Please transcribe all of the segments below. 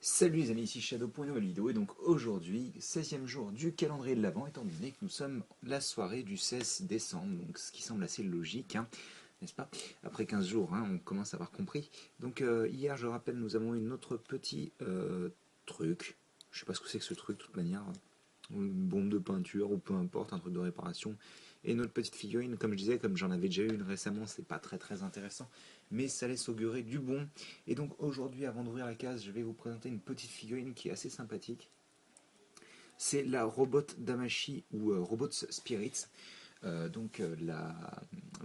Salut les amis, ici Shadow pour une nouvelle vidéo et donc aujourd'hui, 16e jour du calendrier de l'Avent, étant donné que nous sommes la soirée du 16 décembre, donc ce qui semble assez logique, hein, n'est-ce pas? Après 15 jours, hein, on commence à avoir compris. Donc hier, je rappelle, nous avons eu notre petit truc, je sais pas ce que c'est que ce truc de toute manière, une bombe de peinture ou peu importe, un truc de réparation. Et notre petite figurine, comme je disais, comme j'en avais déjà eu une récemment, c'est pas très intéressant, mais ça laisse augurer du bon. Et donc aujourd'hui, avant d'ouvrir la case, je vais vous présenter une petite figurine qui est assez sympathique. C'est la Robot Damashi ou Robots Spirits, de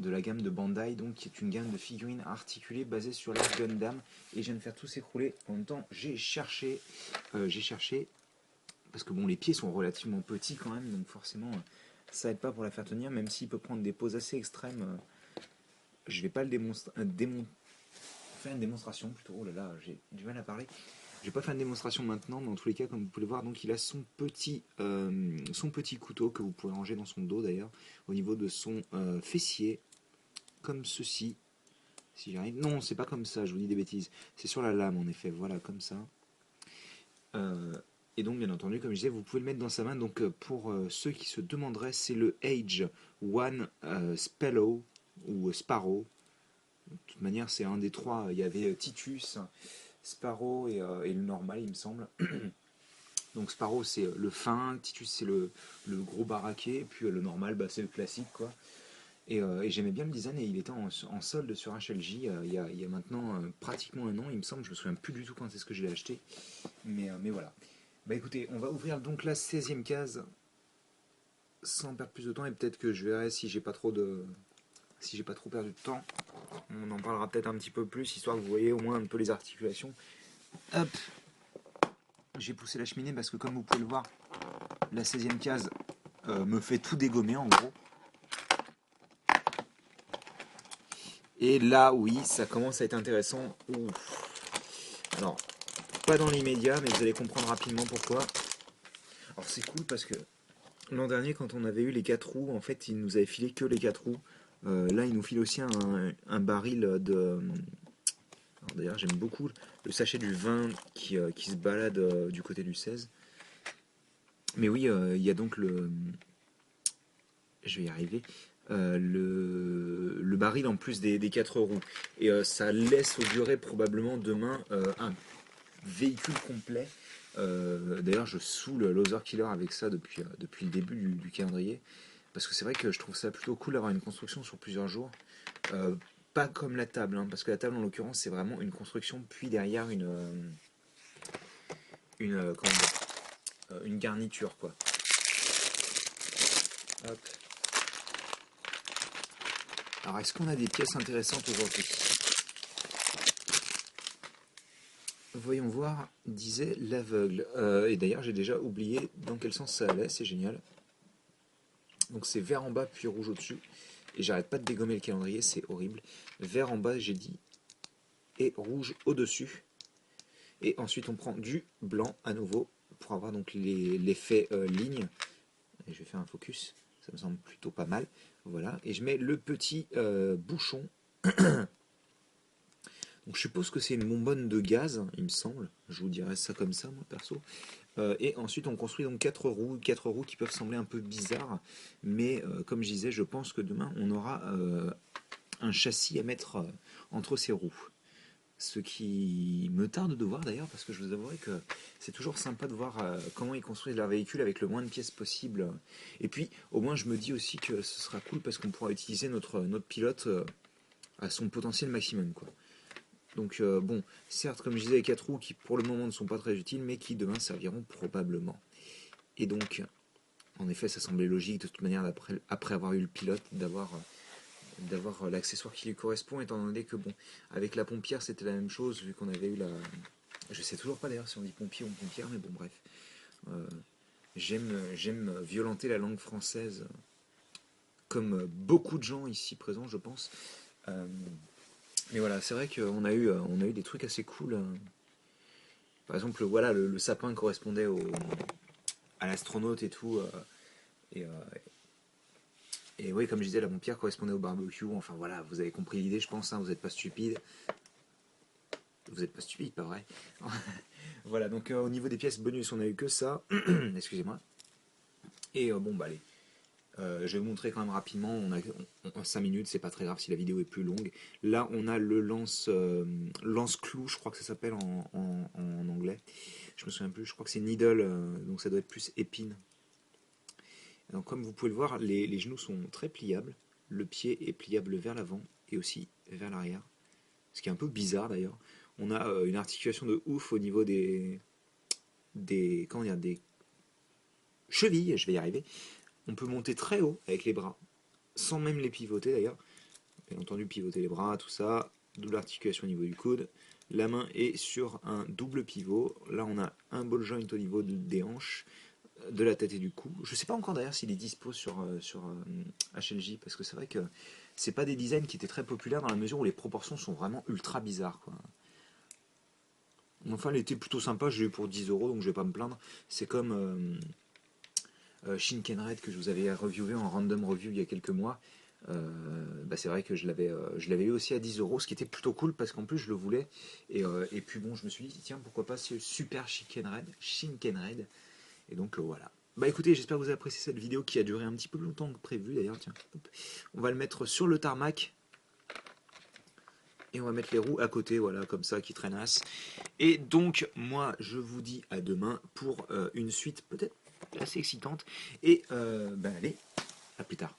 la gamme de Bandai, donc qui est une gamme de figurines articulées basée sur la Gundam. Et je viens de faire tout s'écrouler. En même temps, j'ai cherché parce que bon, les pieds sont relativement petits quand même, donc forcément, ça aide pas pour la faire tenir, même s'il peut prendre des poses assez extrêmes. Je vais pas le faire une démonstration plutôt. Oh là là, j'ai du mal à parler. Je vais pas faire une démonstration maintenant, mais en tous les cas, comme vous pouvez le voir, donc il a son petit couteau que vous pouvez ranger dans son dos d'ailleurs, au niveau de son fessier, comme ceci. Si j'arrive. Non, c'est pas comme ça, je vous dis des bêtises. C'est sur la lame en effet, voilà, comme ça. Euh, et donc, bien entendu, comme je disais, vous pouvez le mettre dans sa main. Donc, pour ceux qui se demanderaient, c'est le Age One Spello ou Sparrow. De toute manière, c'est un des trois. Il y avait Titus, Sparrow et le normal, il me semble. Donc, Sparrow, c'est le fin, Titus, c'est le gros baraquet, et puis le normal, bah, c'est le classique, quoi. Et j'aimais bien le design, et il était en solde sur HLJ il y a maintenant pratiquement un an, il me semble. Je me souviens plus du tout quand est-ce que je l'ai acheté. Mais voilà. Bah écoutez, on va ouvrir donc la 16e case sans perdre plus de temps et peut-être que je verrai si j'ai pas trop perdu de temps. On en parlera peut-être un petit peu plus histoire que vous voyez au moins un peu les articulations. Hop, j'ai poussé la cheminée parce que comme vous pouvez le voir, la 16e case me fait tout dégommer en gros. Et là oui, ça commence à être intéressant. Ouf. Non, pas dans l'immédiat, mais vous allez comprendre rapidement pourquoi. Alors c'est cool parce que l'an dernier, quand on avait eu les 4 roues, en fait, il nous avait filé que les 4 roues. Là, il nous file aussi un baril de. D'ailleurs, j'aime beaucoup le sachet du vin qui se balade du côté du 16. Mais oui, il y a donc le. Je vais y arriver. Le baril en plus des 4 roues. Et ça laisse augurer probablement demain un véhicule complet. D'ailleurs, je saoule Loser Killer avec ça depuis le début du calendrier. Parce que c'est vrai que je trouve ça plutôt cool d'avoir une construction sur plusieurs jours. Euh, Pas comme la table, hein, parce que la table en l'occurrence c'est vraiment une construction, puis derrière comment dire, une garniture quoi. Hop. Alors est-ce qu'on a des pièces intéressantes aujourd'hui? Voyons voir, disait l'aveugle. Et d'ailleurs j'ai déjà oublié dans quel sens ça allait, c'est génial. Donc c'est vert en bas puis rouge au-dessus. Et j'arrête pas de dégommer le calendrier, c'est horrible. Vert en bas j'ai dit, et rouge au-dessus. Et ensuite on prend du blanc à nouveau pour avoir donc l'effet ligne. Et je vais faire un focus, ça me semble plutôt pas mal. Voilà, et je mets le petit bouchon. Donc je suppose que c'est une bonbonne de gaz, il me semble. Je vous dirais ça comme ça, moi perso. Et ensuite on construit donc 4 roues qui peuvent sembler un peu bizarres, mais comme je disais, je pense que demain on aura un châssis à mettre entre ces roues. Ce qui me tarde de voir d'ailleurs, parce que je vous avouerai que c'est toujours sympa de voir comment ils construisent leur véhicule avec le moins de pièces possible. Et puis, au moins, je me dis aussi que ce sera cool parce qu'on pourra utiliser notre pilote à son potentiel maximum, quoi. Donc, bon, certes, comme je disais, les 4 roues qui pour le moment ne sont pas très utiles, mais qui demain serviront probablement. Et donc, en effet, ça semblait logique de toute manière, après avoir eu le pilote, d'avoir l'accessoire qui lui correspond, étant donné que bon, avec la pompière c'était la même chose, vu qu'on avait eu la. Je sais toujours pas d'ailleurs si on dit pompier ou pompière, mais bon bref. Euh, j'aime violenter la langue française, comme beaucoup de gens ici présents, je pense. Euh, mais voilà, c'est vrai on a eu des trucs assez cool. Par exemple, voilà, le sapin correspondait à l'astronaute et tout. Et, euh, et oui, comme je disais, la pompière correspondait au barbecue. Enfin voilà, vous avez compris l'idée, je pense. Hein, vous n'êtes pas stupide. Vous n'êtes pas stupide, pas vrai? Voilà, donc au niveau des pièces bonus, on a eu que ça. Excusez-moi. Et bon, bah allez. Je vais vous montrer quand même rapidement. On a 5 minutes, c'est pas très grave si la vidéo est plus longue. Là, on a le lance-clou, je crois que ça s'appelle en anglais. Je me souviens plus, je crois que c'est needle, donc ça doit être plus épine. Donc, comme vous pouvez le voir, les genoux sont très pliables. Le pied est pliable vers l'avant et aussi vers l'arrière. Ce qui est un peu bizarre d'ailleurs. On a une articulation de ouf au niveau comment dire, des chevilles, je vais y arriver. On peut monter très haut avec les bras, sans même les pivoter d'ailleurs. Bien entendu, pivoter les bras, tout ça. Double articulation au niveau du coude. La main est sur un double pivot. Là, on a un ball joint au niveau des hanches, de la tête et du cou. Je ne sais pas encore d'ailleurs s'il est dispo sur HLJ, parce que c'est vrai que c'est pas des designs qui étaient très populaires dans la mesure où les proportions sont vraiment ultra bizarres, quoi. Enfin, il était plutôt sympa, je l'ai eu pour 10 euros, donc je vais pas me plaindre. C'est comme Shinkenred que je vous avais reviewé en random review il y a quelques mois. Bah c'est vrai que je l'avais eu aussi à 10 euros, ce qui était plutôt cool parce qu'en plus je le voulais. Et puis bon, je me suis dit, tiens, pourquoi pas ce super Shinkenred. Et donc voilà. Bah écoutez, j'espère que vous avez apprécié cette vidéo qui a duré un petit peu plus longtemps que prévu d'ailleurs. Tiens, hop. On va le mettre sur le tarmac. Et on va mettre les roues à côté, voilà, comme ça, qui traînassent. Et donc, moi, je vous dis à demain pour une suite peut-être assez excitante. Et, bah allez, à plus tard.